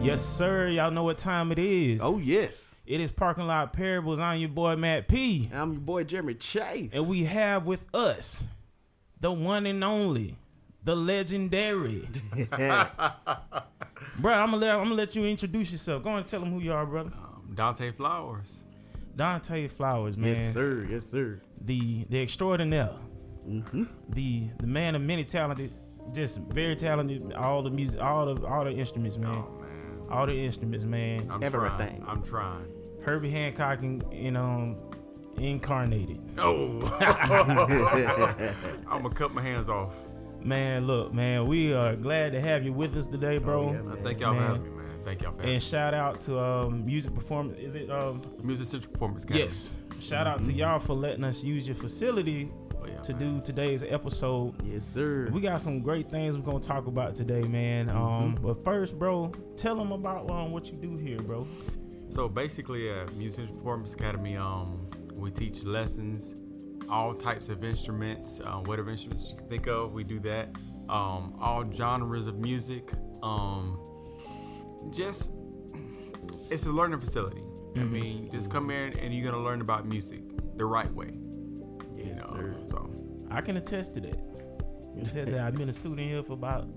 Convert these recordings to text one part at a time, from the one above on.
Yes, sir. Y'all know what time it is. Oh, yes. It is Parking Lot Parables. I'm your boy, Matt P. I'm your boy, Jeremy Chase. And we have with us the one and only, the legendary. Bro, I'm gonna let you introduce yourself. Go on and tell them who you are, brother. Dante Flowers. Dante Flowers, man. Yes, sir. Yes, sir. The extraordinaire. Mm-hmm. The man of many talented, just very talented. All the music, all the instruments, man. Oh, man. All the instruments, man. Everything. I'm trying. Herbie Hancock incarnated. Oh. I'm going to cut my hands off. Man, look, man, we are glad to have you with us today, bro. Oh, yeah, Thank y'all for having me, man. Thank y'all for having me. And shout out to Music Performance. Is it Music Central Performance Academy. Yes. Shout out to y'all for letting us use your facility to do today's episode. Yes, sir. We got some great things we're gonna talk about today, man. But first, bro, tell them about what you do here, bro. So basically at Music Central Performance Academy, we teach lessons, all types of instruments, whatever instruments you can think of, we do that. All genres of music. It's a learning facility. I mean, just come in and you're gonna learn about music the right way. Yes, sir. So I can attest to that. I've been a student here for about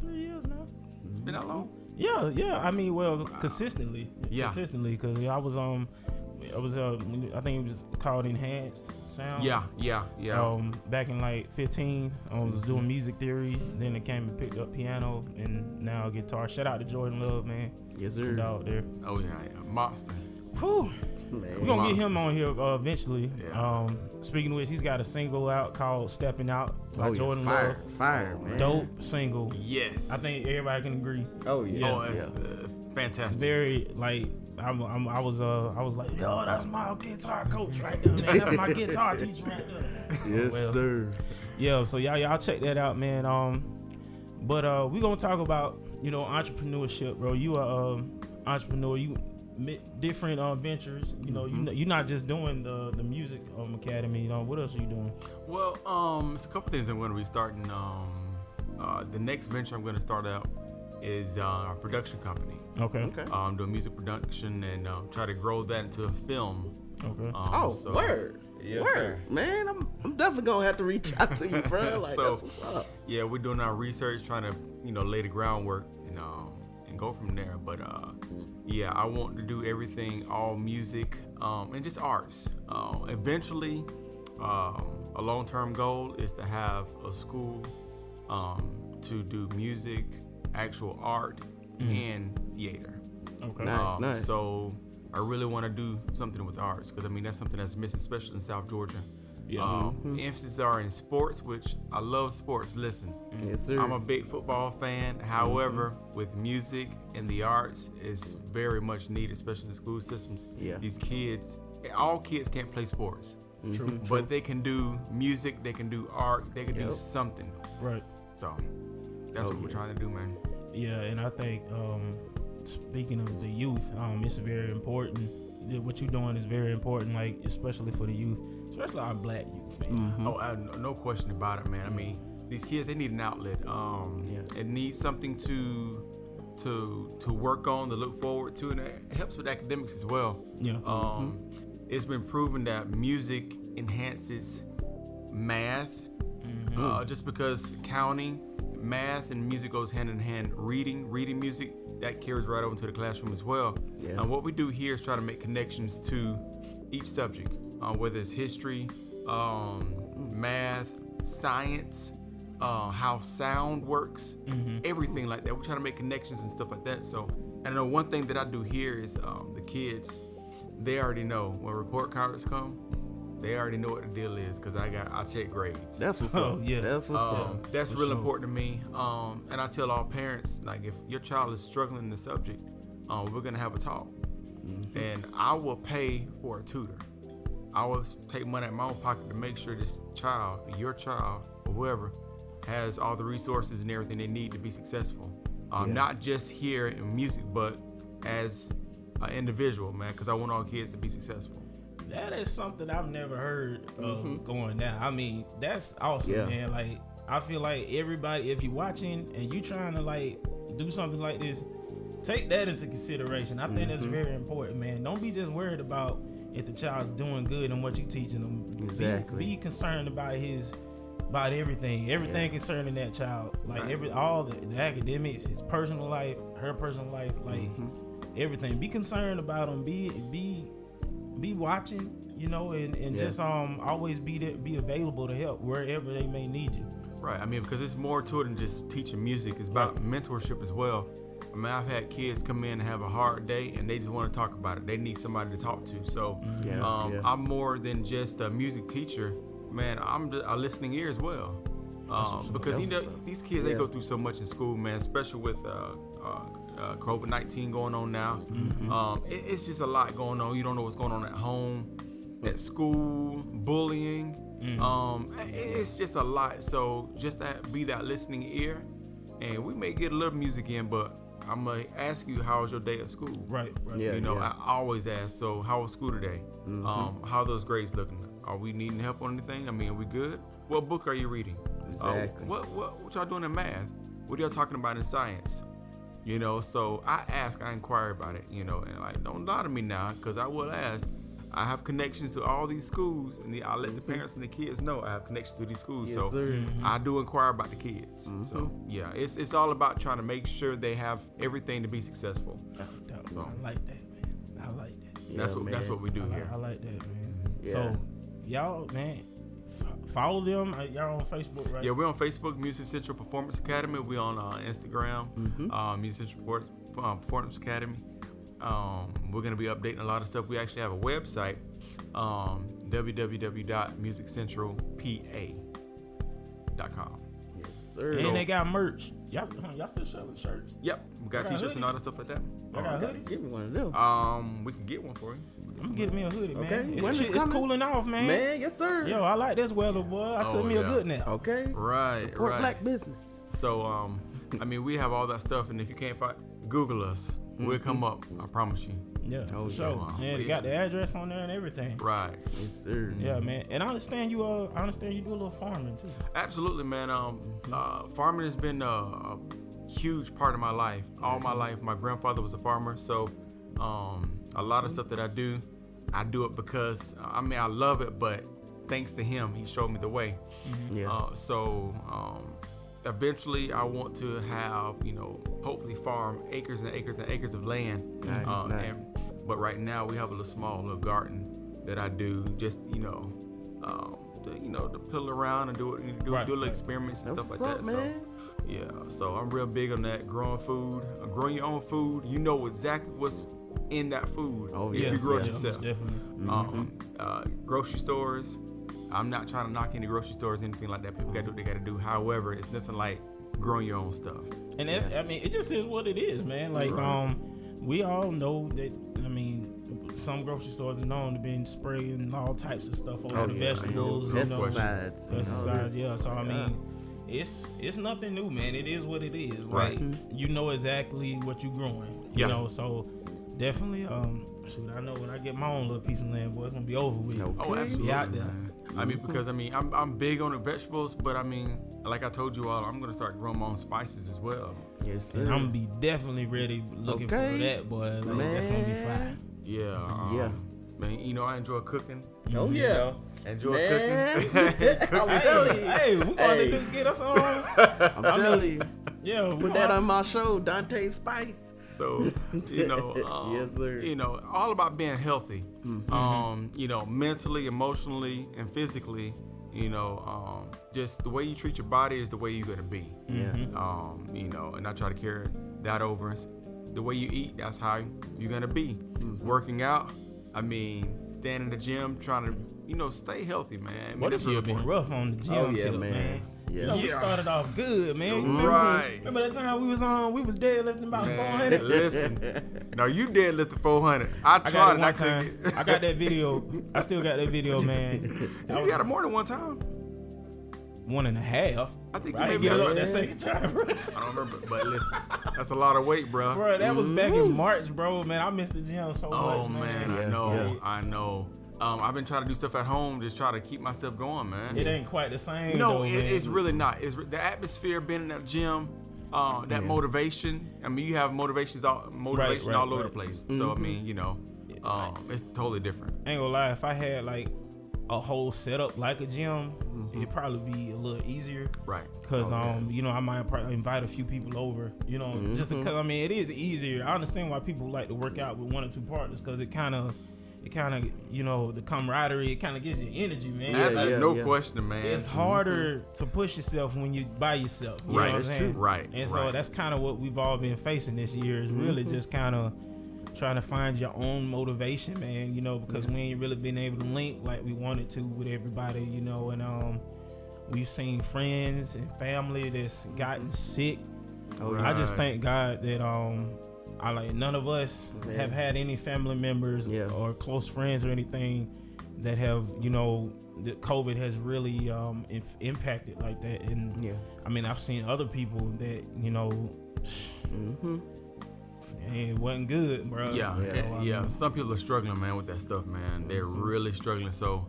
3 years now. it's been that long? Yeah. I mean, well, consistently. Yeah. Consistently, because I was I think it was called Enhanced Sound. Yeah. Back in like 15, I was doing music theory. Then it came and picked up piano, and now guitar. Shout out to Jordan Love, man. Yes, sir. Dog there. Oh yeah, monster. Whew. Man. We're gonna get him on here eventually. Yeah. Speaking of which, he's got a single out called "Stepping Out" by Jordan Love. Fire, man. Dope single. Yes. I think everybody can agree. Oh, yeah. Oh, it's fantastic. Very like I was like, yo, that's my guitar coach right there, man. That's my guitar teacher right there. Yes, sir. Yeah, so y'all check that out, man. But we gonna talk about entrepreneurship, bro. You are entrepreneur. You different ventures. You're not just doing the music academy. What else are you doing? Well, it's a couple things I'm going to be starting. The next venture I'm going to start out is our production company. Okay. Doing music production and try to grow that into a film. Okay. Word. Yes, word. sir. Man, I'm definitely going to have to reach out to you, bro. Like, So, that's what's up. Yeah, we're doing our research, trying to lay the groundwork and go from there. But yeah, I want to do everything, all music, and just arts. Eventually, a long-term goal is to have a school to do music, actual art, and theater. Okay. Nice. So I really want to do something with arts because that's something that's missing, especially in South Georgia. Yeah. Emphasis are in sports, which I love sports. Listen, Yes, sir. I'm a big football fan. However, with music and the arts, it's very much needed, especially in the school systems. Yeah. These kids, all kids can't play sports, True. but they can do music, they can do art, they can do something. Right. So that's what we're trying to do, man. Yeah, and I think speaking of the youth, it's very important. What you're doing is very important, like especially for the youth, especially our black youth, man. Oh, no question about it, man. These kids, they need an outlet. It needs something to work on, to look forward to, and it helps with academics as well. Yeah. It's been proven that music enhances math, just because counting, math, and music goes hand in hand. Reading music, that carries right over into the classroom as well. Yeah. And what we do here is try to make connections to each subject, whether it's history, math, science, how sound works, everything like that. We try to make connections and stuff like that. So, and I know one thing that I do here is the kids, they already know when report cards come, they already know what the deal is because I check grades. That's what's Oh, up. yeah. That's what's up. That's For real sure. important to me. And I tell all parents, like, if your child is struggling in the subject, we're gonna have a talk, and I will pay for a tutor. I will take money out of my own pocket to make sure this child, your child, or whoever, has all the resources and everything they need to be successful. Not just here in music, but as individual, man, because I want all kids to be successful. That is something I've never heard of going down. I mean, that's awesome, man. Like, I feel like everybody, if you're watching and you trying to like do something like this, take that into consideration. I think that's very important, man. Don't be just worried about if the child's doing good and what you teaching them. Exactly. Be concerned about everything concerning that child. Like all the academics, his personal life, her personal life, like everything. Be concerned about them. Be watching, you know, and just always be available to help wherever they may need you. Right. I mean, because it's more to it than just teaching music. It's about mentorship as well. I mean, I've had kids come in and have a hard day, and they just want to talk about it. They need somebody to talk to. So I'm more than just a music teacher. Man, I'm a listening ear as well. Because, you know, these kids, they go through so much in school, man, especially with COVID-19 going on now. It's just a lot going on. You don't know what's going on at home, at school, bullying. It's just a lot. So just to be that listening ear, and we may get a little music in, but I'm gonna ask you, how was your day at school? Right. You know, I always ask, so how was school today? How are those grades looking? Are we needing help on anything? I mean, are we good? What book are you reading? Exactly. What y'all doing in math? What are y'all talking about in science? You know, so I inquire about it, you know, and like, don't lie to me now, because I will ask. I have connections to all these schools, and I let the parents and the kids know I have connections to these schools. Yes, so sir. I do inquire about the kids. So yeah, it's all about trying to make sure they have everything to be successful. I like that, man. I like that. That's what we do here. I like that, man. Yeah. So y'all, man, follow them. Y'all on Facebook, right? Yeah, we're on Facebook, Music Central Performance Academy. We're on Instagram, Music Central Performance Academy. We're going to be updating a lot of stuff. We actually have a website, www.musiccentralpa.com. Yes, sir. And they got merch. Y'all still selling shirts? Yep, we got t-shirts and all that stuff like that. I got hoodies. Give me one of them. We can get one for you. I'm getting me a hoodie, man. Okay, when It's coming? cooling off, man. Man, yes, sir. Yo, I like this weather, boy. I took me a good nap. Okay. Right, Support right. black business. So, I mean, we have all that stuff, and if you can't find, Google us. We'll come up. I promise you. Yeah, Oh, for sure. yeah. They got the address on there and everything. Right. Yes, sir. Yeah, man. And I understand you. Do a little farming too. Absolutely, man. Farming has been a huge part of my life. All my life, my grandfather was a farmer, so a lot of stuff that I do it because I love it, but thanks to him, he showed me the way. Yeah. Eventually, I want to have, hopefully farm acres and acres and acres of land. Nice. But right now, we have a little garden that I do, just to pill around and do little experiments and stuff like that. Man? So yeah, so I'm real big on that, growing food, growing your own food. You know exactly what's in that food if you grow it yourself. Definitely. Grocery stores. I'm not trying to knock any grocery stores, anything like that. People got to do what they got to do. However, it's nothing like growing your own stuff. And that's, it just is what it is, man. Like, we all know that. Some grocery stores are known to be spraying all types of stuff over the vegetables, pesticides. Pesticides, yeah. So it's nothing new, man. It is what it is. Right. Like, you know exactly what you're growing. You know, so definitely. I know when I get my own little piece of land, boy, it's gonna be over with. Oh, absolutely. Out there. Because I'm big on the vegetables, but like I told you all, I'm gonna start growing my own spices as well. Yes, sir. And I'm gonna be definitely ready looking for that, boy. Like, that's gonna be fine. Yeah. Man, I enjoy cooking. Oh yeah. Enjoy Man. cooking. I'm telling you. Hey, we gonna get us on. I'm telling you. Yeah, Put that on my show, Dante Spice. So, yes, sir. All about being healthy. Mentally, emotionally, and physically. Just the way you treat your body is the way you're gonna be. Yeah. And I try to carry that over. The way you eat, that's how you're gonna be. Working out, staying in the gym, trying to, stay healthy, man. This year been rough on the gym tip, man. Yeah. We started off good, man. Right. Remember that time we was deadlifting about 400? Listen, no, you deadlifted 400. I tried it. I couldn't get. I got that video. I still got that video, man. You got it more than one time. 1.5. I think I you didn't maybe get it got up that second time, bro. I don't remember, but listen, that's a lot of weight, bro. Bro, that was back in March, bro. Man, I missed the gym so Oh much, man, man. I know. I've been trying to do stuff at home, just try to keep myself going, man. It ain't quite the same. No, though, it's man. really not. It's the atmosphere being in that gym, that motivation. I mean, you have motivation all over the place. So I mean, you know, it's totally different. Ain't gonna lie, if I had like a whole setup like a gym, it'd probably be a little easier. Right. Cause you know, I might probably invite a few people over. You know, just because I mean, it is easier. I understand why people like to work out with 1 or 2 partners, cause it kind of, you know, the camaraderie. It kind of gives you energy, man. No question, man. It's harder to push yourself when you by yourself. You know what I'm saying? Right. And so that's kind of what we've all been facing this year. Is really just kind of trying to find your own motivation, man. You know, because we ain't really been able to link like we wanted to with everybody. You know, and we've seen friends and family that's gotten sick. I just thank God that none of us have had any family members or close friends or anything that have, you know, that COVID has really impacted like that. And I mean, I've seen other people that, you know, it wasn't good, bro. Yeah. Some people are struggling, man, with that stuff, man. They're really struggling. So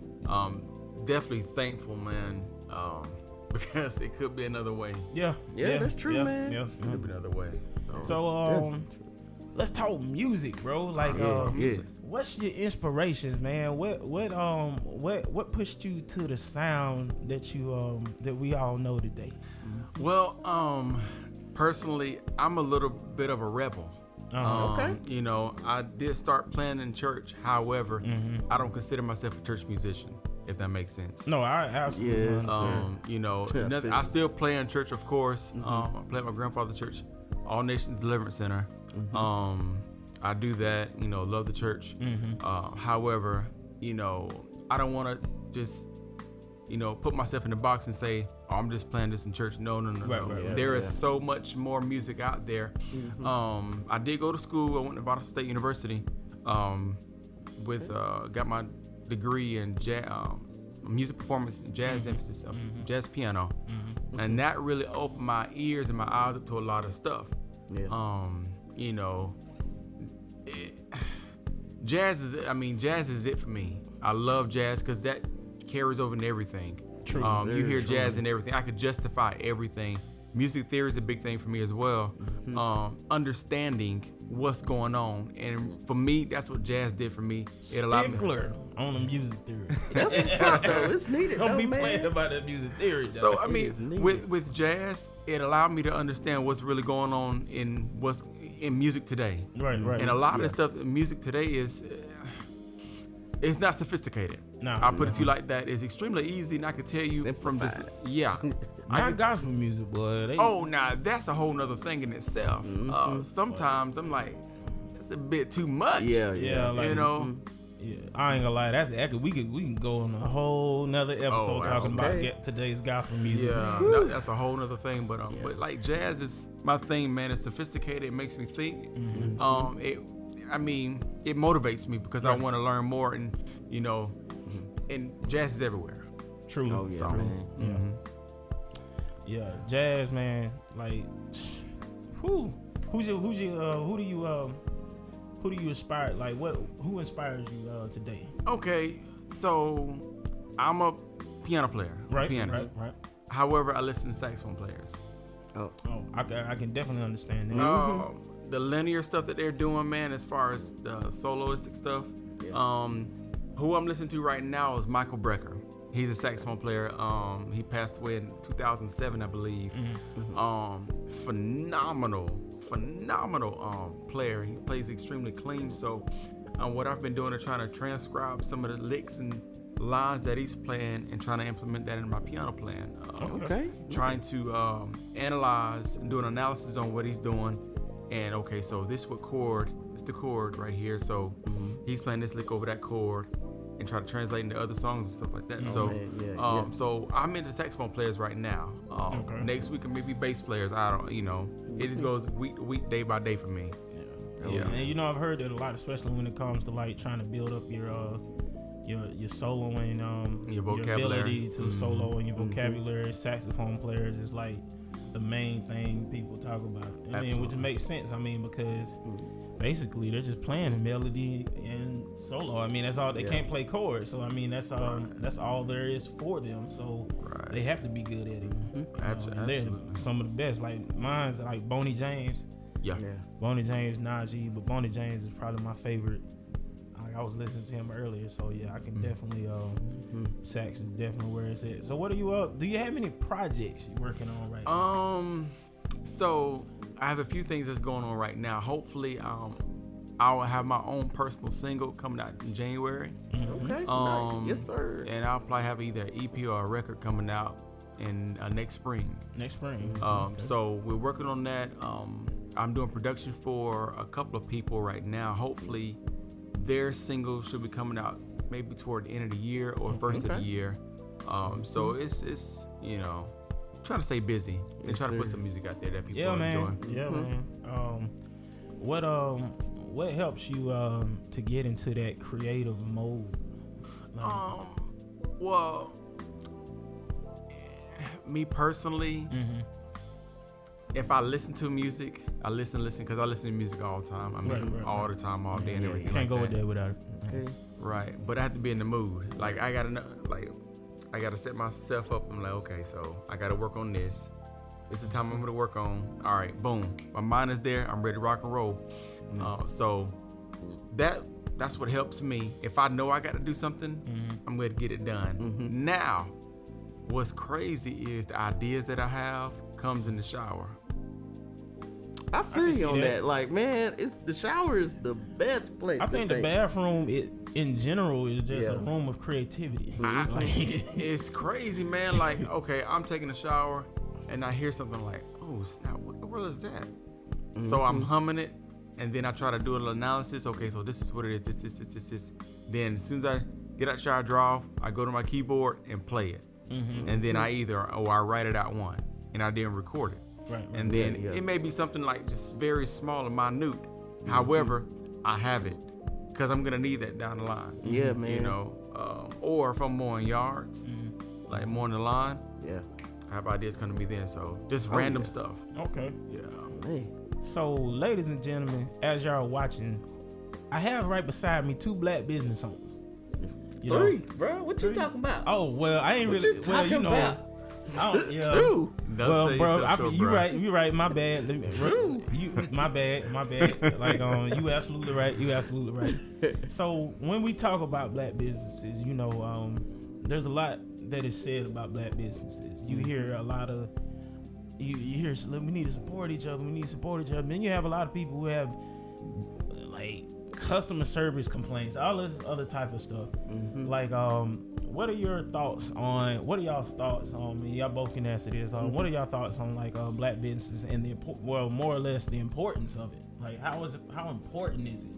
definitely thankful, man, because it could be another way. Yeah, that's true, man. It could be another way. So let's talk music, bro. Like, what's your inspirations, man? What pushed you to the sound that you that we all know today? Well, personally, I'm a little bit of a rebel. Okay. You know, I did start playing in church. However, I don't consider myself a church musician, if that makes sense. No, I absolutely. You know, I still play in church, of course. I play at my grandfather's church, All Nations Deliverance Center. I do that, you know, love the church. However, you know, I don't want to just, you know, put myself in the box and say, oh, I'm just playing this in church. No. Right, there is so much more music out there. I did go to school. I went to Boston State University with got my degree in music performance, jazz emphasis, jazz piano. And that really opened my ears and my eyes up to a lot of stuff. You know, jazz is it for me. I love jazz because that carries over into everything. True. You hear jazz and everything. I could justify everything. Music theory is a big thing for me as well. Understanding what's going on, and for me, that's what jazz did for me. It allowed me on the music theory. That's what's up, though. It's needed. Don't be man. playing about that music theory. Though. So I mean, with jazz, it allowed me to understand what's really going on in music today. Right. And a lot of the stuff in music today is. It's not sophisticated. No, I'll put it to you like that. It's extremely easy, and I can tell you from just not gospel music, boy. That's a whole nother thing in itself. Sometimes I'm like, it's a bit too much. Yeah, like, you know. Yeah, I ain't gonna lie. That's accurate. We can go on a whole nother episode talking about today's gospel music. Yeah, that's a whole nother thing. But like jazz is my thing, man. It's sophisticated. It makes me think. It motivates me because I want to learn more, and you know, and jazz is everywhere. Truly. Oh yeah, man. Yeah, jazz, man. Like, who do you aspire? Like, who inspires you today? Okay, so I'm a piano player, pianist. Right. However, I listen to saxophone players. I can definitely understand that. The linear stuff that they're doing, man, as far as the soloistic stuff. Who I'm listening to right now is Michael Brecker. He's a saxophone player. He passed away in 2007, I believe. Phenomenal player. He plays extremely clean. So what I've been doing is trying to transcribe some of the licks and lines that he's playing and trying to implement that in my piano playing. Trying to analyze and do an analysis on what he's doing. And okay, so this chord, it's the chord right here. So he's playing this lick over that chord and try to translate into other songs and stuff like that. So I'm into saxophone players right now. Next week, maybe bass players. I don't, you know, it just goes week to week, day by day for me. And you know, I've heard that a lot, especially when it comes to like trying to build up your your soloing, Your your vocabulary. ability to solo and your vocabulary. Saxophone players is like the main thing people talk about. I mean, which makes sense. I mean, because basically they're just playing melody and solo. I mean, that's all. They can't play chords, so I mean, that's all there is for them. So they have to be good at it. And they're some of the best. Like mine's like Boney James. Yeah. Boney James, Najee, but Boney James is probably my favorite. I was listening to him earlier, so yeah, I can definitely sax is definitely where it's at. So what are you up? Do you have any projects you're working on right now? So I have a few things that's going on right now. Hopefully, I'll have my own personal single coming out in January. Okay, nice. Yes, sir. And I'll probably have either an EP or a record coming out in next spring. So we're working on that. I'm doing production for a couple of people right now. Hopefully, their single should be coming out maybe toward the end of the year or first of the year. So it's trying to stay busy and trying to put some music out there that people enjoy. Yeah, man. What helps you to get into that creative mode? Well, me personally, if I listen to music, I listen because I listen to music all the time. I mean, all the time, all day, and everything. Can't go a day without it. Okay. Right, but I have to be in the mood. Like I gotta set myself up. I'm like, okay, so I gotta work on this. This is the time I'm gonna work on. All right, boom, my mind is there. I'm ready to rock and roll. So that's what helps me. If I know I got to do something, I'm going to get it done. Now, what's crazy is the ideas that I have comes in the shower. I feel you on that. Like, man, the shower is the best place. I think the bathroom, in general, is just a room of creativity. It's crazy, man. Like, okay, I'm taking a shower, and I hear something like, oh, snap, what the world is that? So I'm humming it, and then I try to do a little analysis. Okay, so this is what it is, this. Then as soon as I get out the shower, draw off, I go to my keyboard and play it. And then I write it out one, and I then record it. Right. And then it may be something like just very small and minute. However, I have it because I'm gonna need that down the line. Yeah, man. You know, or if I'm mowing yards, like mowing the lawn, I have ideas come to me then. So just random stuff. Okay. Yeah. Hey. So, ladies and gentlemen, as y'all are watching, I have right beside me 2 black business owners. Three, bro. What you talking about? Oh well, I ain't really. Well, you know. About? Yeah. 2. Well, bro, you right. My bad. My bad. Like, you absolutely right. So when we talk about black businesses, you know, there's a lot that is said about black businesses. You hear a lot of, you hear, we need to support each other. Then you have a lot of people who have like customer service complaints, all this other type of stuff. Like, what are y'all's thoughts on? Y'all both can answer this. What are y'all thoughts on like black businesses and more or less the importance of it? Like, how important is it?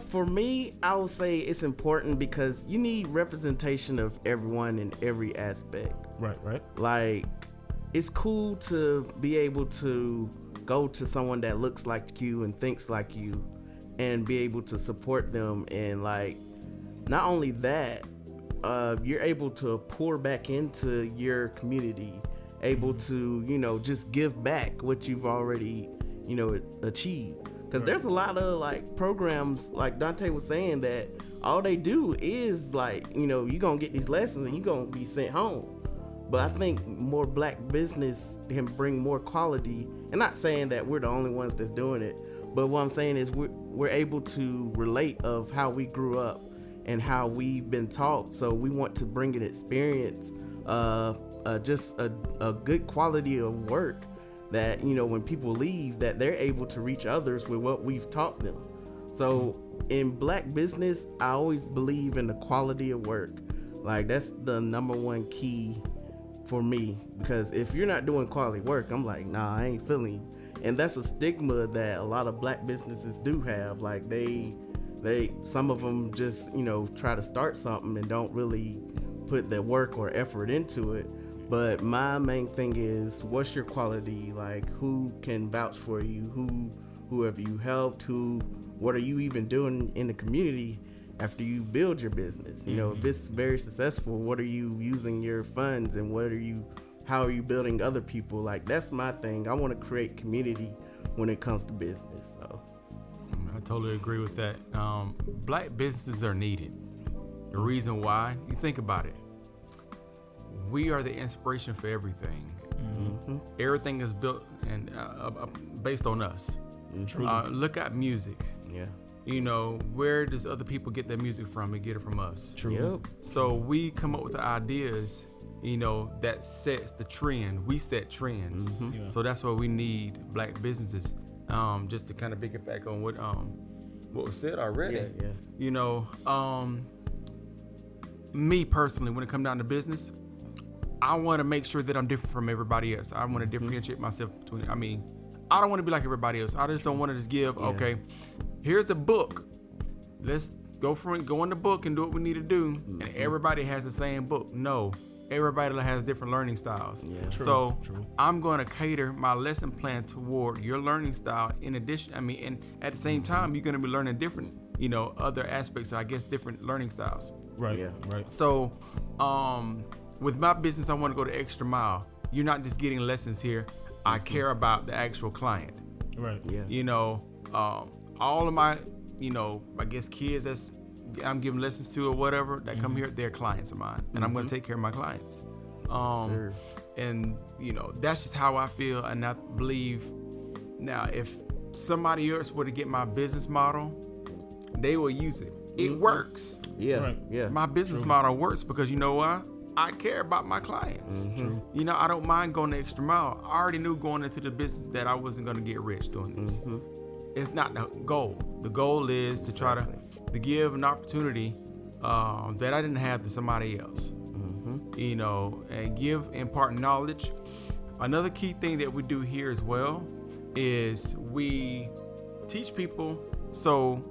For me, I would say it's important because you need representation of everyone in every aspect. Right. Like, it's cool to be able to go to someone that looks like you and thinks like you and be able to support them. And like, not only that, you're able to pour back into your community, able to, you know, just give back what you've already, you know, achieved. Because there's a lot of like programs, like Dante was saying, that all they do is like, you know, you're going to get these lessons and you're going to be sent home. But I think more black business can bring more quality. And not saying that we're the only ones that's doing it, but what I'm saying is we're able to relate of how we grew up and how we've been taught. So we want to bring an experience, just a good quality of work that, you know, when people leave, that they're able to reach others with what we've taught them. So in black business, I always believe in the quality of work. Like, that's the number one key for me, because if you're not doing quality work, I'm like, nah, I ain't feeling you. And that's a stigma that a lot of black businesses do have. Like, they some of them just, you know, try to start something and don't really put the work or effort into it. But my main thing is, what's your quality? Like, who can vouch for you? Who have you helped? What are you even doing in the community? after you build your business. You know, if it's very successful, what are you using your funds, and how are you building other people? Like, that's my thing. I want to create community when it comes to business. So I totally agree with that. Black businesses are needed. The reason why, you think about it, we are the inspiration for everything. Everything is built and based on us. Look at music. yeah. You know, where does other people get their music from? They get it from us. Yep. So we come up with the ideas, you know, that sets the trend. We set trends. So that's why we need black businesses. Just to kind of piggyback on what was said already. Yeah. You know, me personally, when it comes down to business, I want to make sure that I'm different from everybody else. I want to differentiate myself between, I don't want to be like everybody else. I just don't want to just give, okay, here's a book. Let's go in the book and do what we need to do. And everybody has the same book. No, everybody has different learning styles. Yeah. So I'm going to cater my lesson plan toward your learning style. In addition, and at the same time, you're going to be learning different, you know, other aspects, I guess, different learning styles. Right. Yeah. Right. So, with my business, I want to go the extra mile. You're not just getting lessons here. I care about the actual client. Right. Yeah. You know, all of my, you know, I guess kids that's I'm giving lessons to or whatever that come here, they're clients of mine, and I'm going to take care of my clients. Sure. And you know, that's just how I feel, and I believe. Now, if somebody else were to get my business model, they will use it. It works. Yeah. Right. Yeah. My business model works because, you know why? I care about my clients. You know, I don't mind going the extra mile. I already knew going into the business that I wasn't going to get rich doing this. It's not the goal. The goal is to try to give an opportunity that I didn't have to somebody else. You know, and impart knowledge. Another key thing that we do here as well is we teach people so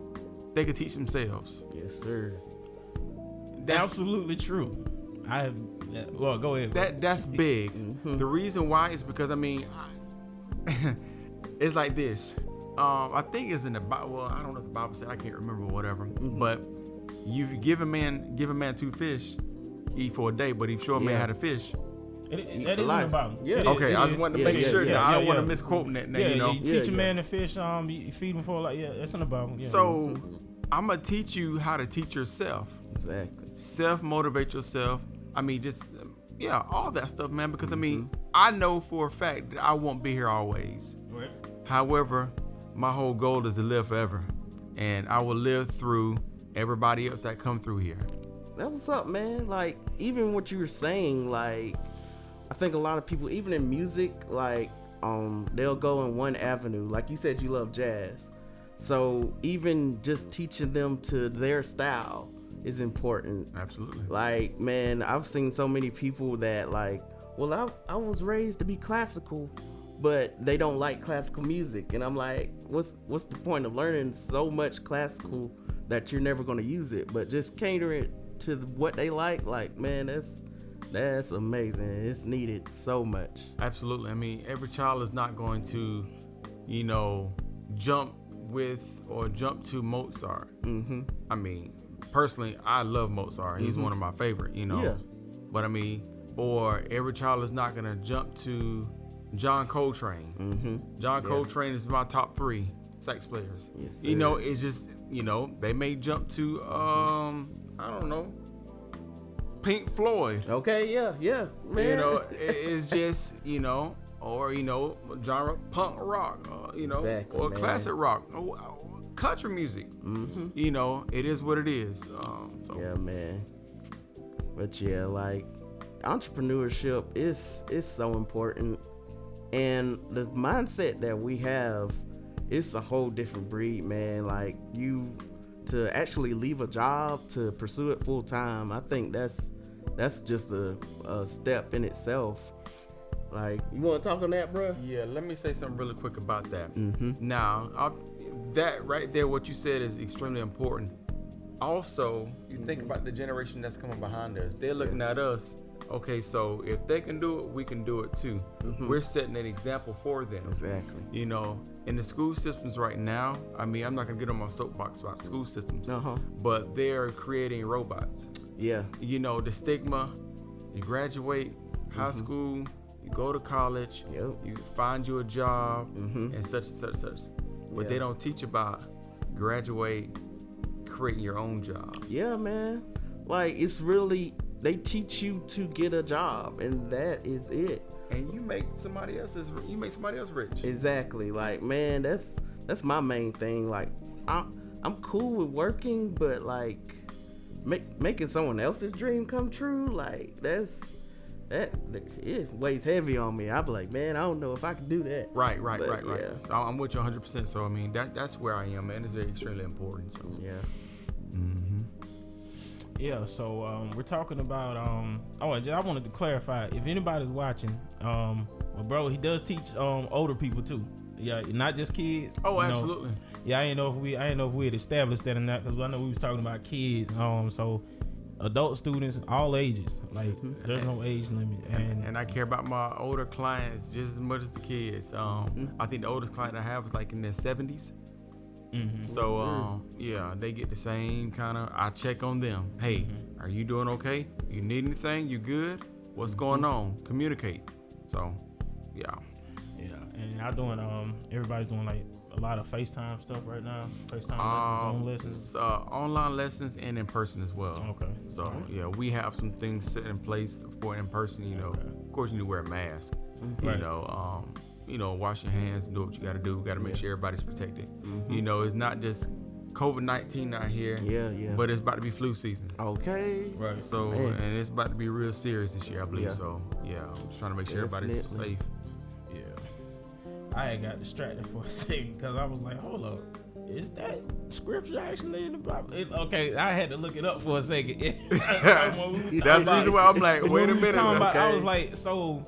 they can teach themselves. Yes, sir. That's absolutely true. Well, go ahead. That's big. The reason why is because it's like this. I think it's in the Bible. Well, I don't know if the Bible said. I can't remember. Whatever. But you give a man 2 fish, eat for a day. But if show a man how to fish. That is in the Bible. Yeah. Okay, I just wanted to make sure. I don't want to misquote that. Yeah, you know. you teach a man to fish. You feed him for that's in the Bible. Yeah. So I'm gonna teach you how to teach yourself. Exactly. Self-motivate yourself. All that stuff, man. Because I know for a fact that I won't be here always. Right. However, my whole goal is to live forever, and I will live through everybody else that come through here. That's what's up, man. Like, even what you were saying, like, I think a lot of people, even in music, like, they'll go in one avenue. Like you said, you love jazz. So even just teaching them to their style is important. Absolutely. Like, man, I've seen so many people that, like, well, I was raised to be classical, but they don't like classical music. And I'm like, what's the point of learning so much classical that you're never going to use it? But just cater it to what they like, man, that's amazing. It's needed so much. Absolutely. Every child is not going to, you know, jump to Mozart. Personally, I love Mozart. He's one of my favorite, you know. Yeah. But or every child is not gonna jump to John Coltrane. John Coltrane is my top 3 sax players. Yes, you know, it's just, you know, they may jump to I don't know, Pink Floyd. Okay, yeah, man. You know, it's just, you know, or, you know, genre punk rock, you know, exactly, or man. classic rock, country music. You know, it is what it is. So. Yeah, man. But yeah, like, entrepreneurship is so important, and the mindset that we have, it's a whole different breed, man. Like, you to actually leave a job to pursue it full time, I think that's just a step in itself. Like, you want to talk on that, bro? Yeah, let me say something really quick about that. Now, that right there, what you said is extremely important. Also, you think about the generation that's coming behind us. They're looking at us okay, so if they can do it, we can do it too. We're setting an example for them. Exactly. You know, in the school systems right now, I mean, I'm not gonna get on my soapbox about school systems, but they're creating robots. Yeah. You know, the stigma, you graduate high school, you go to college, you find you a job, and such. But they don't teach about graduate, creating your own job. Yeah, man. Like, it's really, they teach you to get a job, and that is it. And you make somebody else rich. Exactly. Like, man, that's my main thing. Like, I'm cool with working, but like making someone else's dream come true, like that it weighs heavy on me. I be like, man, I don't know if I can do that. Right. Yeah. I'm with you 100%. So I mean, that's where I am, man. It's very extremely important. So Yeah. Yeah, so we're talking about I wanted to clarify, if anybody's watching, well, bro, he does teach older people too. Yeah, not just kids. Oh, you know. absolutely. Yeah, I didn't know if we had established that or not, because I know we was talking about kids. So adult students, all ages. Like, there's no age limit. And I care about my older clients just as much as the kids. I think the oldest client I have is like in their 70s. So yeah, they get the same kind of, I check on them. Hey, are you doing okay? You need anything? You good? What's going on? Communicate. So yeah, and y'all doing everybody's doing like a lot of FaceTime stuff right now. FaceTime lessons, online lessons, and in person as well. Okay. So yeah, we have some things set in place for in person. You know, of course you need to wear a mask. You know, wash your hands, do what you got to do. Got to make sure everybody's protected. You know, it's not just COVID-19 out here. Yeah. But it's about to be flu season. Okay. Right. So, and it's about to be real serious this year, I believe. Yeah. So, yeah, I'm just trying to make sure everybody's safe. Yeah. I had got distracted for a second because I was like, hold up. Is that scripture actually in the Bible? Okay, I had to look it up for a second. That's the reason why I'm like, wait a minute. I was like, so...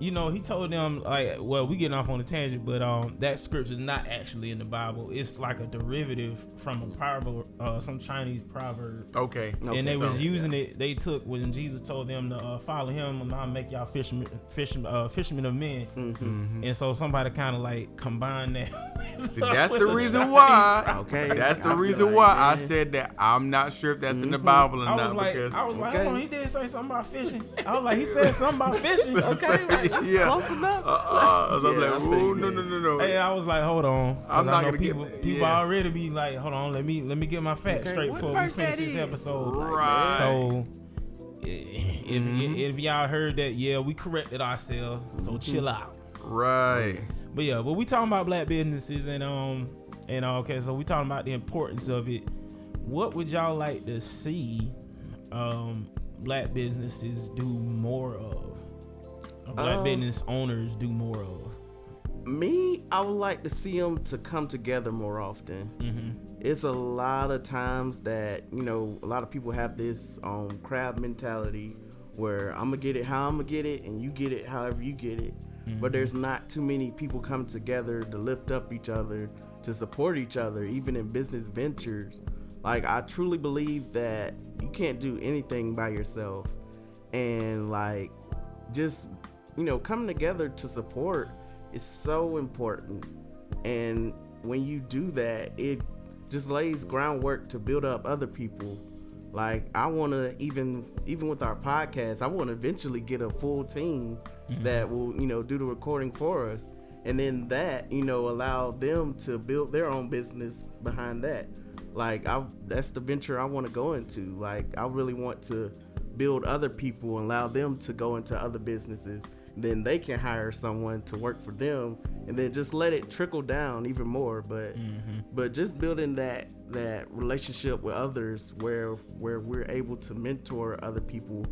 You know, he told them, like, well, we getting off on a tangent, but that scripture is not actually in the Bible. It's like a derivative from a proverb, some Chinese proverb. Okay. And they was using it. They took when Jesus told them to follow him and I'll make y'all fishermen of men. And so somebody kind of like combined that. See, that's the reason why. Okay. That's the reason why I said that. I'm not sure if that's in the Bible or not. I was like, hold on, he did say something about fishing. I was like, he said something about fishing. Okay, like, yeah. Close enough. I'm like, ooh, no. Hey, I was like, hold on. I'm not gonna people already be like, hold on, let me get my facts straight before we finish this episode. Right. So if y'all heard that, yeah, we corrected ourselves. So chill out. Right. But we talking about black businesses and okay, so we talking about the importance of it. What would y'all like to see black businesses do more of? Black business owners do more of? Me, I would like to see them to come together more often. It's a lot of times that, you know, a lot of people have this crab mentality where I'm gonna get it how I'm gonna get it and you get it however you get it. But there's not too many people come together to lift up each other, to support each other, even in business ventures. Like, I truly believe that you can't do anything by yourself, and like, just, you know, coming together to support is so important. And when you do that, it just lays groundwork to build up other people. Like, I want to, even with our podcast, I want to eventually get a full team that will, you know, do the recording for us, and then that, you know, allow them to build their own business behind that. Like, that's the venture I want to go into. Like, I really want to build other people and allow them to go into other businesses. Then they can hire someone to work for them, and then just let it trickle down even more. But just building that relationship with others where we're able to mentor other people.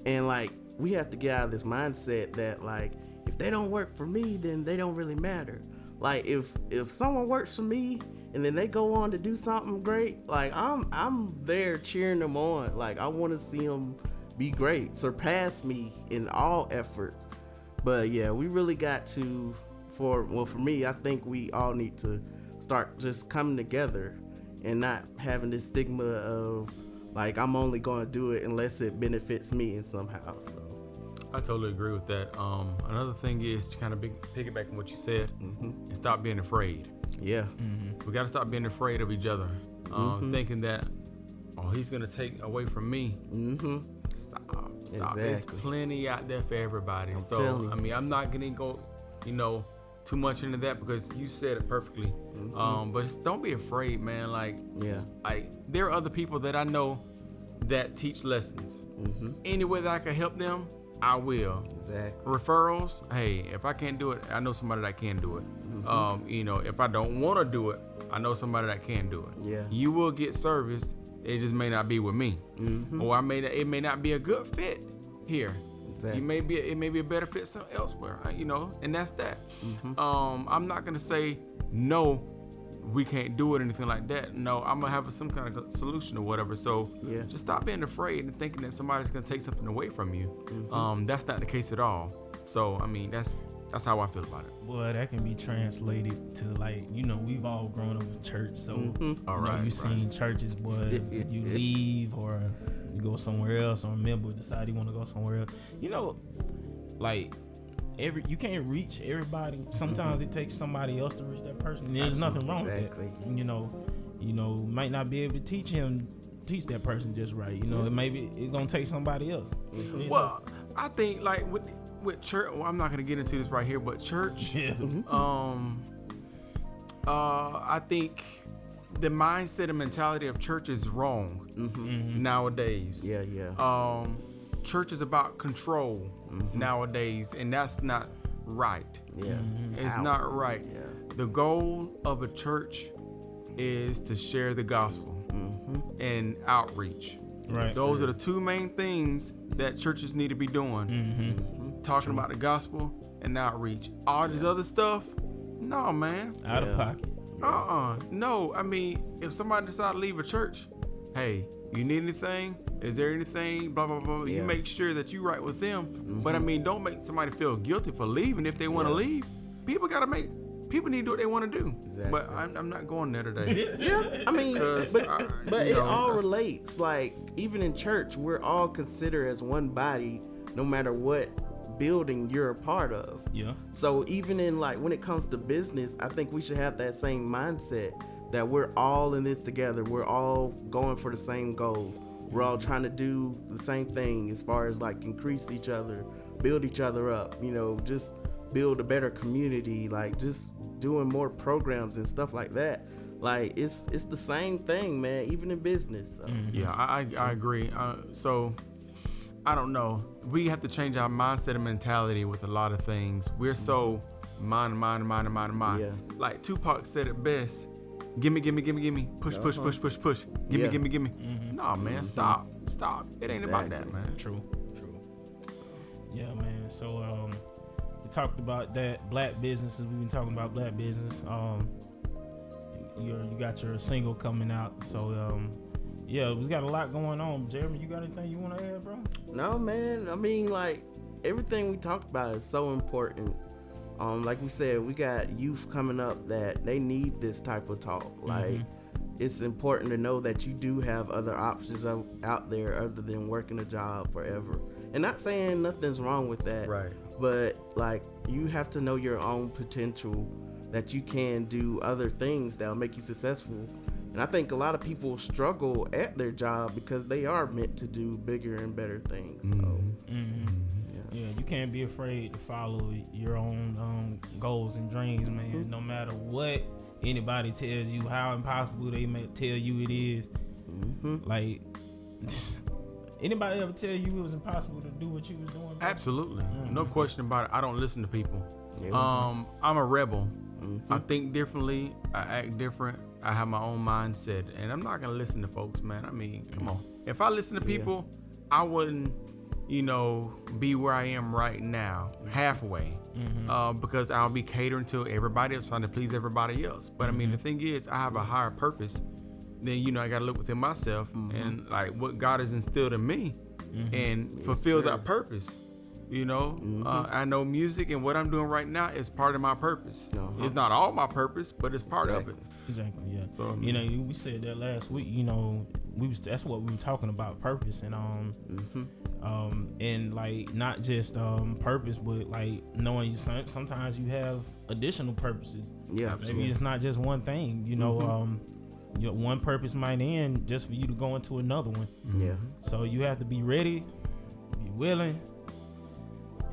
And like, we have to get out of this mindset that, like, if they don't work for me, then they don't really matter. Like, if someone works for me and then they go on to do something great, like, I'm there cheering them on. Like, I want to see them be great, surpass me in all efforts. But yeah, we really got to, for me, I think we all need to start just coming together and not having this stigma of, Like, I'm only going to do it unless it benefits me in somehow. So I totally agree with that. Another thing is to kind of piggyback on what you said and stop being afraid. yeah, We got to stop being afraid of each other, thinking that, oh, he's going to take away from me. Stop. Exactly. There's plenty out there for everybody. telling So, you. I mean, I'm not going to go, too much into that because you said it perfectly. But don't be afraid, man. Like, yeah, there are other people that I know that teach lessons. Any way that I can help them, I will. exactly. Referrals, hey, if I can't do it, I know somebody that can do it. If I don't want to do it, I know somebody that can do it. Yeah. You will get serviced. It just may not be with me, or it may not be a good fit here. Exactly. It may be a better fit elsewhere. And that's that. I'm not gonna say no, we can't do it or anything like that. No, I'm gonna have some kind of solution or whatever. So Yeah. just stop being afraid and thinking that somebody's gonna take something away from you. That's not the case at all. So I mean, that's how I feel about it. Boy, that can be translated to, like, we've all grown up in church, so All right, you've seen churches, boy, you leave or you go somewhere else, or a member decide you want to go somewhere else. Like, you can't reach everybody. Sometimes it takes somebody else to reach that person. And there's nothing wrong Exactly. with that. Might not be able to teach that person just right. Maybe it's gonna take somebody else. Well, I think like with church, well, I'm not gonna get into this right here, but church, Yeah. I think the mindset and mentality of church is wrong nowadays. Yeah. Church is about control nowadays, and that's not right. Yeah. It's Ow. not right. Yeah. The goal of a church is to share the gospel and outreach. Right. Those are the two main things that churches need to be doing. Talking about the gospel and outreach. All this other stuff, no, man. Out of pocket. No, I mean, if somebody decides to leave a church, hey, you need anything? Is there anything? Blah, blah, blah. Yeah. You make sure that you right with them. But I mean, don't make somebody feel guilty for leaving if they want to leave. People need to do what they want to do. Exactly. But I'm not going there today. Yeah, I mean, 'Cause, but you it know, all that's- relates. Like, even in church, we're all considered as one body, no matter what building you're a part of. Yeah. So even in, like, when it comes to business, I think we should have that same mindset that we're all in this together. We're all going for the same goals. We're all trying to do the same thing as far as, like, increase each other, build each other up, just build a better community, like just doing more programs and stuff like that. Like, it's the same thing, man, even in business. So. Yeah, I agree. So I don't know. We have to change our mindset and mentality with a lot of things. We're so mind. Yeah. Like Tupac said it best. Gimme, push. Gimme. Nah, man, stop. It ain't about that, man. True. Yeah, man. So we talked about that, black businesses. We've been talking about black business. You got your single coming out. So yeah, we got a lot going on. Jeremy, you got anything you want to add, bro? No, man. I mean, like, everything we talked about is so important. Like we said, we got youth coming up that they need this type of talk. Like, it's important to know that you do have other options out there other than working a job forever. And not saying nothing's wrong with that. Right. But, like, you have to know your own potential, that you can do other things that'll make you successful. And I think a lot of people struggle at their job because they are meant to do bigger and better things. So, Yeah, you can't be afraid to follow your own goals and dreams, man. No matter what anybody tells you, how impossible they may tell you it is. Like, anybody ever tell you it was impossible to do what you was doing, bro? Absolutely. No question about it. I don't listen to people. Yeah. I'm a rebel. I think differently. I act different. I have my own mindset, and I'm not gonna listen to folks, man. I mean, come on. If I listen to people, I wouldn't, be where I am right now, halfway, because I'll be catering to everybody else, trying to please everybody else. But I mean, the thing is, I have a higher purpose. Then I gotta look within myself and like what God has instilled in me, and fulfill that purpose. I know music and what I'm doing right now is part of my purpose. It's not all my purpose, but it's part of it. Exactly, yeah. So, we said that last week, that's what we were talking about, purpose, and and like not just purpose, but like knowing sometimes you have additional purposes. Yeah, maybe it's not just one thing. You know, one purpose might end just for you to go into another one. Yeah. So you have to be ready, be willing,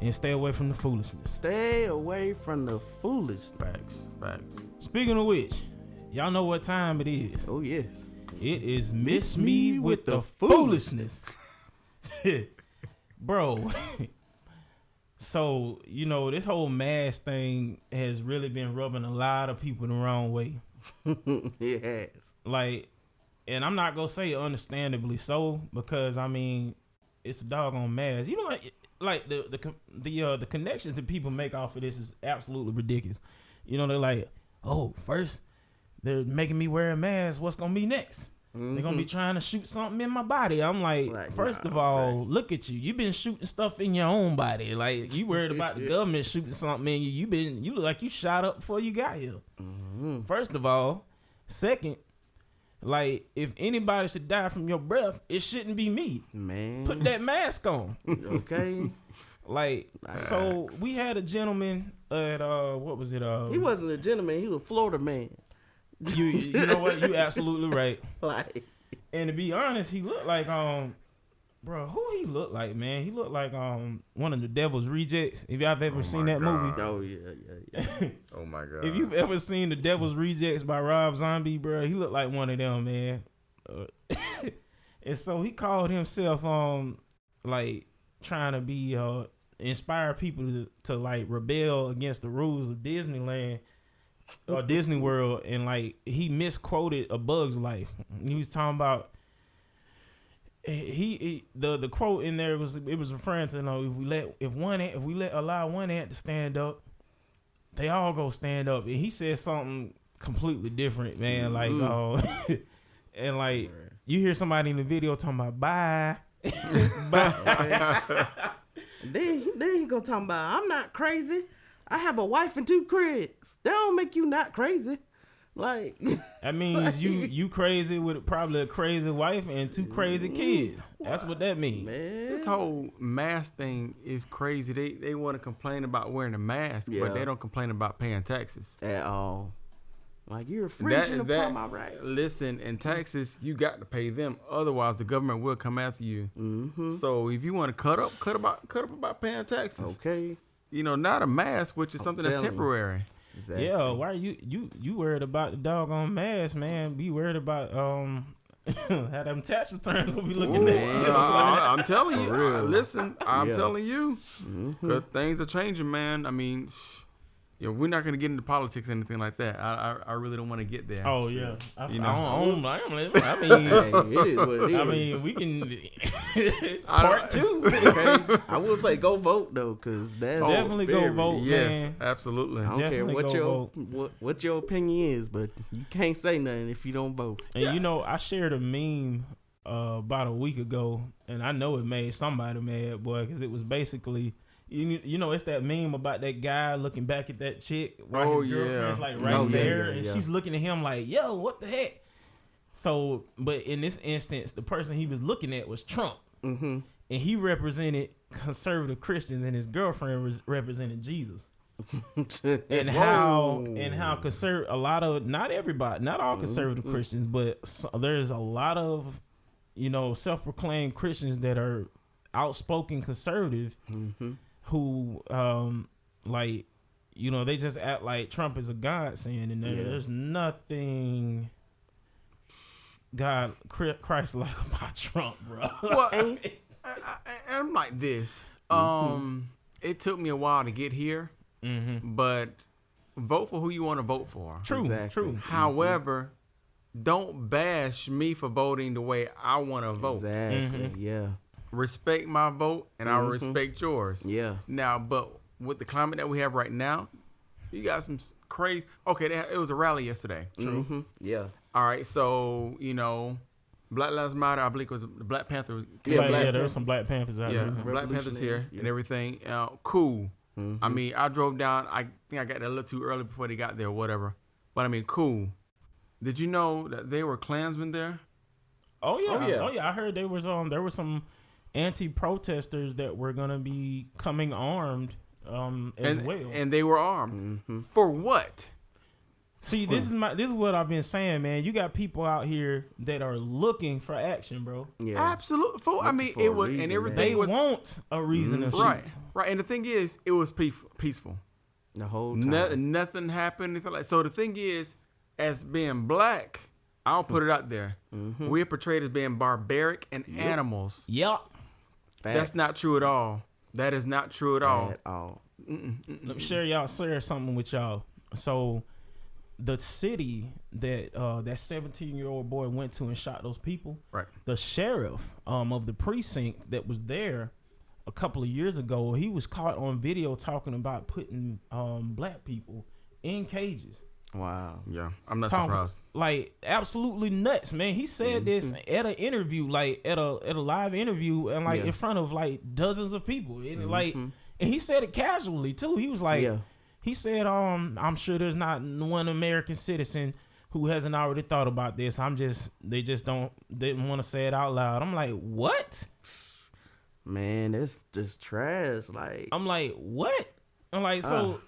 and stay away from the foolishness. Stay away from the foolishness. Facts. Speaking of which, y'all know what time it is. Oh yes. It is Miss Me with the Foolishness. Bro. So, you know, this whole mask thing has really been rubbing a lot of people the wrong way. It has. Like, and I'm not gonna say understandably so, because I mean, it's a doggone mask. You know, like the connections that people make off of this is absolutely ridiculous. You know, they're like, oh, first they're making me wear a mask. What's gonna be next? They're gonna be trying to shoot something in my body. I'm like first of all, look at you. You've been shooting stuff in your own body. Like, you worried about the government shooting something in you. You look like you shot up before you got here. First of all. Second, like, if anybody should die from your breath, it shouldn't be me. Man. Put that mask on. Okay. Like, so we had a gentleman at what was it? He wasn't a gentleman, he was a Florida man. You know what? You absolutely right. Like, and to be honest, he looked like bro, who he looked like, man? He looked like one of the Devil's Rejects. If y'all ever seen that movie. Oh yeah. Oh my God. If you've ever seen the Devil's Rejects by Rob Zombie, bro, he looked like one of them, man. And so he called himself like trying to be inspire people to like rebel against the rules of Disneyland or Disney World, and like he misquoted A Bug's Life. He was talking about the quote in there was referring to, you know, if we allow one ant to stand up, they all go stand up. And he said something completely different, man. Like and like you hear somebody in the video talking about bye. Bye. Then he gonna talk about, I'm not crazy. I have a wife and 2 kids. That don't make you not crazy. Like, that means you crazy with probably a crazy wife and 2 crazy kids. That's what that means. Man. This whole mask thing is crazy. They want to complain about wearing a mask, but they don't complain about paying taxes At all. Like, you're infringing upon my rights. Listen, in Texas, you got to pay them. Otherwise, the government will come after you. So if you want to cut up about paying taxes. Okay. You know, not a mask, which is something that's temporary. Exactly. Yeah, why are you worried about the doggone mask, man? Be worried about how them tax returns will be looking next year. I'm telling you. Real. Listen, I'm telling you. Because things are changing, man. I mean, we're not going to get into politics or anything like that. I really don't want to get there. Oh, yeah. I You know. don't blame him. I mean, Hey, it is what it is. I mean, we can part 2. Okay. I will say go vote though, because that's Definitely go vote, Yes, man. absolutely. I don't care Definitely what go what your opinion is, but you can't say nothing if you don't vote. And you know, I shared a meme about a week ago, and I know it made somebody mad, boy, because it was basically, you know, it's that meme about that guy looking back at that chick while his girlfriend's like there, and she's looking at him like, yo, what the heck? So, but in this instance, the person he was looking at was Trump, and he represented conservative Christians, and his girlfriend represented Jesus. And how a lot of, not everybody, not all conservative Christians, but there's a lot of, you know, self-proclaimed Christians that are outspoken conservative who like, you know, they just act like Trump is a godsend, and there's nothing Christ like about Trump, bro. Well, I'm like this. It took me a while to get here, but vote for who you want to vote for. True, Exactly. true. However, don't bash me for voting the way I want to vote. Exactly. Yeah. Respect my vote, and I'll respect yours. Yeah. Now, but with the climate that we have right now, you got some crazy. Okay, it was a rally yesterday. True. Yeah. All right, so you know, Black Lives Matter. I believe it was the Black Panther. Yeah, there were some Black Panthers out Yeah, there. Black Panthers here Yeah. and everything. Cool. I mean, I drove down. I think I got there a little too early before they got there, or whatever. But I mean, cool. Did you know that they were Klansmen there? Oh yeah. Oh, yeah. Oh yeah. I heard there was some anti-protesters that were gonna be coming armed as well. And they were armed. For what? See, this is what I've been saying, man. You got people out here that are looking for action, bro. Yeah. Absolutely. I mean, for it a was, reason, and man. everything They was want a reason to shoot. right. And the thing is, it was peaceful. The whole time. Nothing happened. Anything like. So the thing is, as being black, I'll put it out there. We're portrayed as being barbaric and animals. Yep. That's not true at all. That is not true at all. At all. Let me share something with y'all. So, the city that that 17-year-old boy went to and shot those people. Right. The sheriff of the precinct that was there a couple of years ago, he was caught on video talking about putting black people in cages. Wow. Yeah, I'm not Talking, surprised. like absolutely nuts, man. He said this at an interview, like at a live interview, and like in front of like dozens of people, and like, and he said it casually too. He was like, he said, I'm sure there's not one American citizen who hasn't already thought about this. They didn't want to say it out loud. I'm like, what? Man, it's just trash. Like, I'm like, what? I'm like, so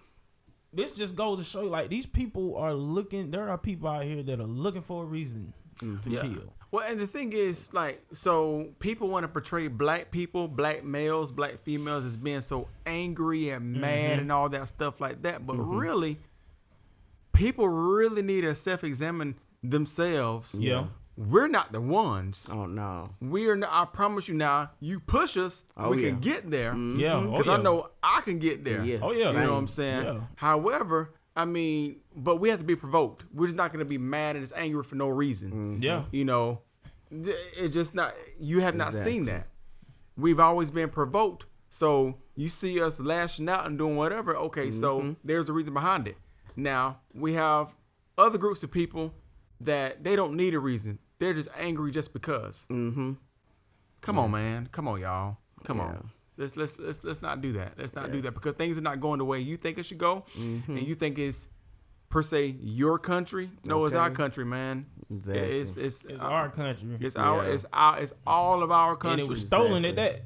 this just goes to show you, like, these people are looking. There are people out here that are looking for a reason to kill. Well, and the thing is, like, so people want to portray black people, black males, black females as being so angry and mad and all that stuff like that. But really, people really need to self-examine themselves. Yeah. We're not the ones. oh no. We are not, I promise you now, you push us, we yeah. can get there. Yeah. Because I know I can get there. Yeah. Oh, yeah. You know what Same. I'm saying? Yeah. However, I mean, but we have to be provoked. We're just not going to be mad and just angry for no reason. Yeah. You know, it's just not, you have not seen Exactly. that. We've always been provoked. So you see us lashing out and doing whatever. Okay, so there's a reason behind it. Now, we have other groups of people that they don't need a reason. They're just angry just because. Come on, man. Come on, y'all. Come on. Let's not do that. Let's not do that, because things are not going the way you think it should go, and you think it's per se your country. No, it's our country, man. Exactly. It's our country. It's it's all of our country. And it was stolen at that.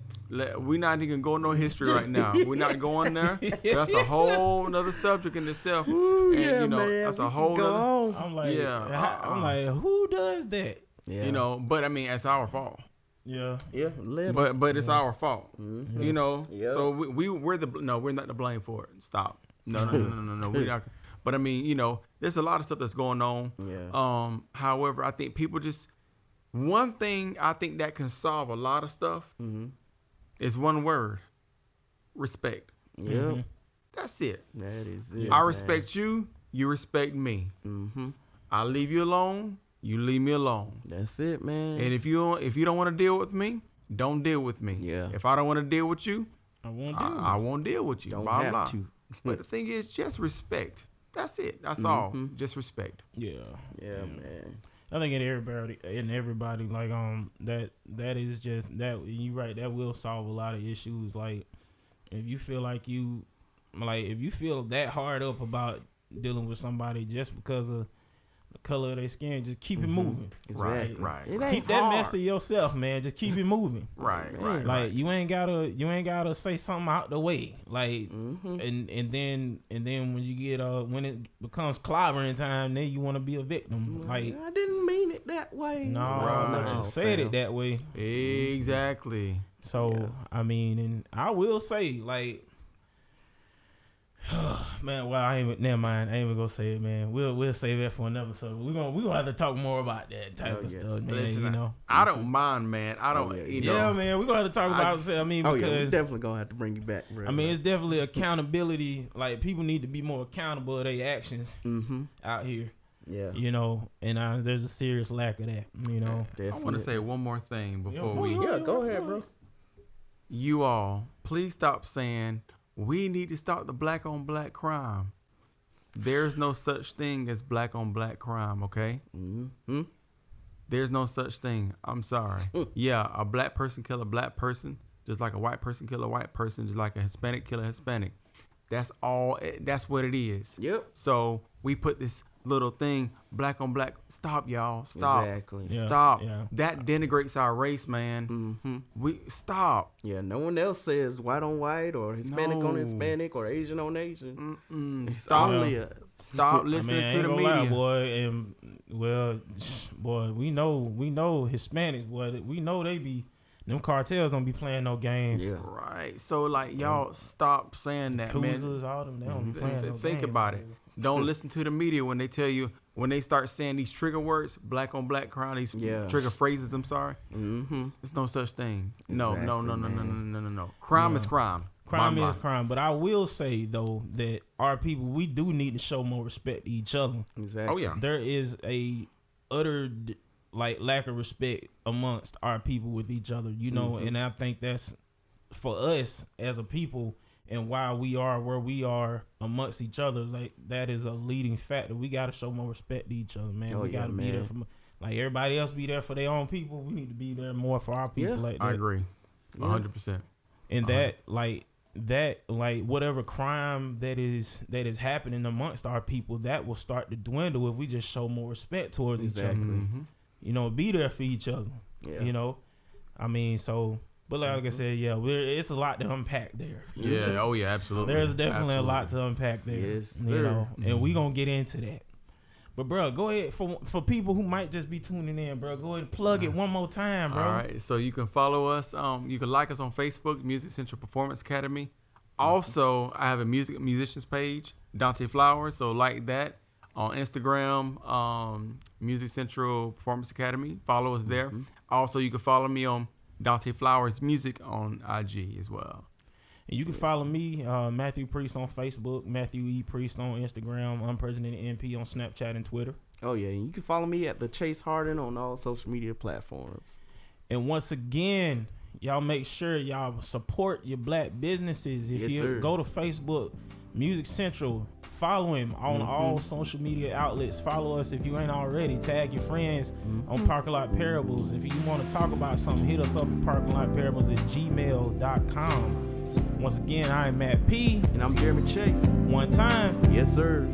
We're not even going no history right now. We're not going there. That's a whole nother subject in itself. Ooh, And yeah, you know, man. that's a We whole can go nother. on. I'm like, Yeah, I'm like, who does that? Yeah. You know, but I mean, it's our fault. Yeah. Yeah. Little. But it's our fault. You know. Yep. So we're not to blame for it. Stop. No. We're not. But I mean, you know, there's a lot of stuff that's going on. Yeah. However, I think people just, one thing I think that can solve a lot of stuff is one word: respect. Yep. That's it. That is it. I respect you. You respect me. I leave you alone. You leave me alone. That's it, man. And if you don't want to deal with me, don't deal with me. Yeah. If I don't want to deal with you, I won't do I won't deal with you. Don't Blah, have blah. to. But the thing is, just respect. That's it. That's all. Just respect. Yeah. Yeah, man. I think everybody like that is just that you right, that will solve a lot of issues. Like if you feel like if you feel that hard up about dealing with somebody just because of the color of their skin, just keep it moving. Exactly. Right. It ain't Keep that hard. mess to yourself, man. Just keep it moving. Right. Like you ain't gotta say something out the way. Like and then when you get when it becomes clobbering time, then you want to be a victim. Like I didn't mean it that way. no, Right. you said it that way. Exactly. So I mean, and I will say like. Man, well, never mind. I ain't even gonna say it, man. We'll save that for another episode. We're gonna have to talk more about that type of stuff, man. Listen, you know. I don't mind, man. I don't. You know. Yeah, man. We're gonna have to talk about it. I mean, Oh because yeah, we definitely gonna have to bring you back, bro. I mean, it's definitely accountability. Like people need to be more accountable of their actions out here. Yeah. You know, and there's a serious lack of that. You know. I want to say one more thing before we. Yeah, go ahead, bro. You all, please stop saying we need to stop the black on black crime. There's no such thing as black on black crime, okay? There's no such thing. I'm sorry. Yeah, a black person kill a black person, just like a white person kill a white person, just like a Hispanic kill a Hispanic. That's all. That's what it is. Yep. So we put this little thing, black on black. Stop, y'all. Stop. Exactly. Yeah. Stop. Yeah. That denigrates our race, man. Mm-hmm. We stop. Yeah, no one else says white on white or Hispanic on No. Hispanic or Asian on Asian. It's Stop. only us. Stop I listening mean, to the ain't media. gonna lie, boy, and well, boy, we know Hispanics, boy. We know they be them cartels don't be playing no games. Yeah. Right. So like y'all stop saying that, man. Coozers, all them, they don't be playing no Think games, about man. it. Don't listen to the media when they tell you, when they start saying these trigger words, black on black crime, these Yeah. trigger phrases. I'm sorry. Mm-hmm. It's no such thing. No. Exactly, No. Crime Yeah. is crime. Crime My is crime, but I will say though that our people, we do need to show more respect to each other. Exactly. Oh yeah. There is a utter like lack of respect amongst our people with each other, you know, and I think that's for us as a people and why we are where we are amongst each other. Like that is a leading factor. We got to show more respect to each other, man. Oh, We got to yeah, be there man. for like everybody else be there for their own people. We need to be there more for our people. Yeah. Like that. I agree. 100%. And that like whatever crime that is happening amongst our people, that will start to dwindle if we just show more respect towards each other. Exactly. You know, be there for each other. Yeah. You know, I mean, so but like I said, yeah, it's a lot to unpack there. Yeah. Oh yeah. Absolutely. There's definitely a lot to unpack there. Yes, you sir. know, and we gonna get into that. But bro, go ahead for people who might just be tuning in, bro. Go ahead and plug it one more time, bro. All right. So you can follow us. You can like us on Facebook, Music Central Performance Academy. Also, I have a musicians page, Dante Flowers. So like that on Instagram, Music Central Performance Academy. Follow us there. Also, you can follow me on Dante Flowers Music on IG as well. And you can follow me, Matthew Priest on Facebook, Matthew E. Priest on Instagram, Unprecedented MP on Snapchat and Twitter. Oh yeah, and you can follow me at the Chase Harden on all social media platforms. And once again, y'all make sure y'all support your black businesses. If Yes, you sir. go to Facebook, Music Central, follow him on all social media outlets. Follow us if you ain't already. Tag your friends on Parking Lot Parables. If you want to talk about something, hit us up at parkinglotparables@gmail.com. Once again, I am Matt P. And I'm Jeremy Chase. One time. Yes, sir.